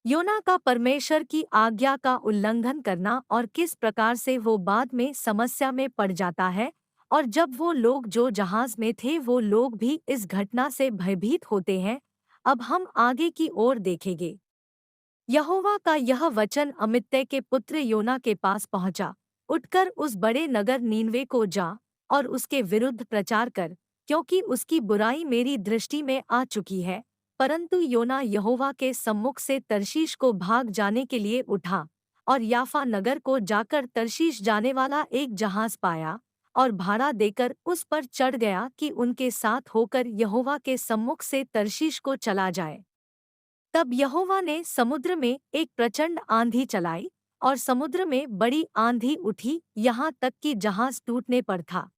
योना का परमेश्वर की आज्ञा का उल्लंघन करना और किस प्रकार से वो बाद में समस्या में पड़ जाता है। और जब वो लोग जो जहाज में थे वो लोग भी इस घटना से भयभीत होते हैं। अब हम आगे की ओर देखेंगे। यहोवा का यह वचन अमित्तै के पुत्र योना के पास पहुंचा। उठकर उस बड़े नगर नीनवे को जा और उसके विरुद्ध प्रचार कर, क्योंकि उसकी बुराई मेरी दृष्टि में आ चुकी है। परंतु योना यहोवा के सम्मुख से तर्शीश को भाग जाने के लिए उठा और याफा नगर को जाकर तर्शीश जाने वाला एक जहाज पाया और भाड़ा देकर उस पर चढ़ गया कि उनके साथ होकर यहोवा के सम्मुख से तर्शीश को चला जाए। तब यहोवा ने समुद्र में एक प्रचंड आंधी चलाई और समुद्र में बड़ी आंधी उठी, यहाँ तक कि जहाज टूटने पर था।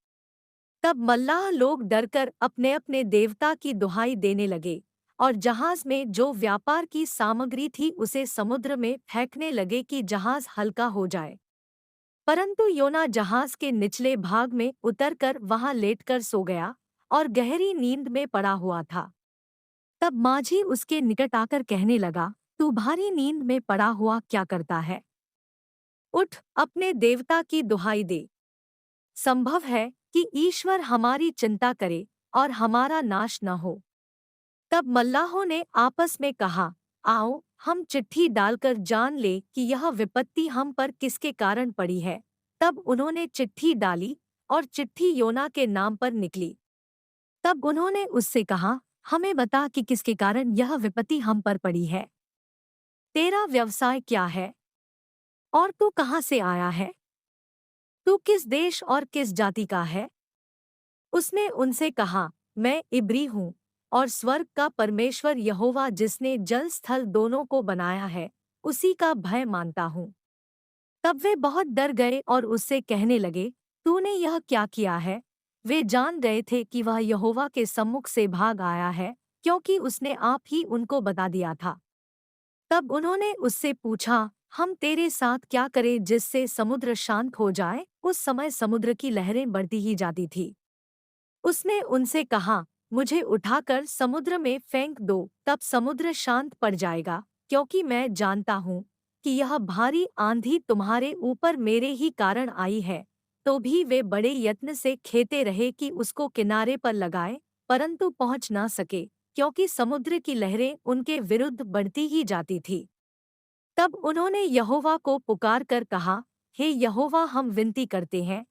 तब मल्लाह लोग डरकर अपने अपने देवता की दुहाई देने लगे और जहाज में जो व्यापार की सामग्री थी उसे समुद्र में फेंकने लगे कि जहाज हल्का हो जाए। परंतु योना जहाज के निचले भाग में उतरकर वहां लेटकर सो गया और गहरी नींद में पड़ा हुआ था। तब माझी उसके निकट आकर कहने लगा, तू भारी नींद में पड़ा हुआ क्या करता है? उठ, अपने देवता की दुहाई दे। संभव है कि ईश्वर हमारी चिंता करे और हमारा नाश न हो। तब मल्लाहों ने आपस में कहा, आओ हम चिट्ठी डालकर जान ले कि यह विपत्ति हम पर किसके कारण पड़ी है। तब उन्होंने चिट्ठी डाली और चिट्ठी योना के नाम पर निकली। तब उन्होंने उससे कहा, हमें बता कि किसके कारण यह विपत्ति हम पर पड़ी है। तेरा व्यवसाय क्या है और तू कहाँ से आया है? तू किस देश और किस जाति का है? उसने उनसे कहा, मैं इब्री हूँ और स्वर्ग का परमेश्वर यहोवा जिसने जल स्थल दोनों को बनाया है, उसी का भय मानता हूँ। तब वे बहुत डर गए और उससे कहने लगे, तूने यह क्या किया है? वे जान गए थे कि वह यहोवा के सम्मुख से भाग आया है, क्योंकि उसने आप ही उनको बता दिया था। तब उन्होंने उससे पूछा, हम तेरे साथ क्या करें जिससे समुद्र शांत हो जाए? उस समय समुद्र की लहरें बढ़ती ही जाती थी। उसने उनसे कहा, मुझे उठाकर समुद्र में फेंक दो, तब समुद्र शांत पड़ जाएगा, क्योंकि मैं जानता हूँ कि यह भारी आंधी तुम्हारे ऊपर मेरे ही कारण आई है। तो भी वे बड़े यत्न से खेते रहे कि उसको किनारे पर लगाए, परंतु पहुँच ना सके, क्योंकि समुद्र की लहरें उनके विरुद्ध बढ़ती ही जाती थी। तब उन्होंने यहोवा को पुकार कर कहा, हे यहोवा, हम विनती करते हैं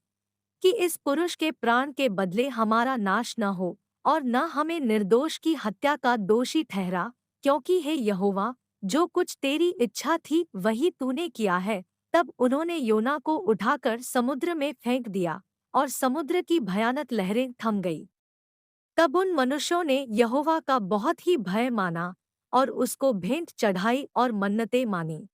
कि इस पुरुष के प्राण के बदले हमारा नाश न हो और न हमें निर्दोष की हत्या का दोषी ठहरा, क्योंकि हे यहोवा, जो कुछ तेरी इच्छा थी वही तूने किया है। तब उन्होंने योना को उठाकर समुद्र में फेंक दिया और समुद्र की भयानक लहरें थम गई। तब उन मनुष्यों ने यहोवा का बहुत ही भय माना और उसको भेंट चढ़ाई और मन्नतें मानी।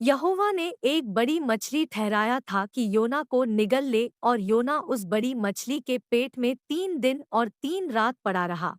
यहोवा ने एक बड़ी मछली ठहराया था कि योना को निगल ले, और योना उस बड़ी मछली के पेट में 3 दिन और 3 रात पड़ा रहा।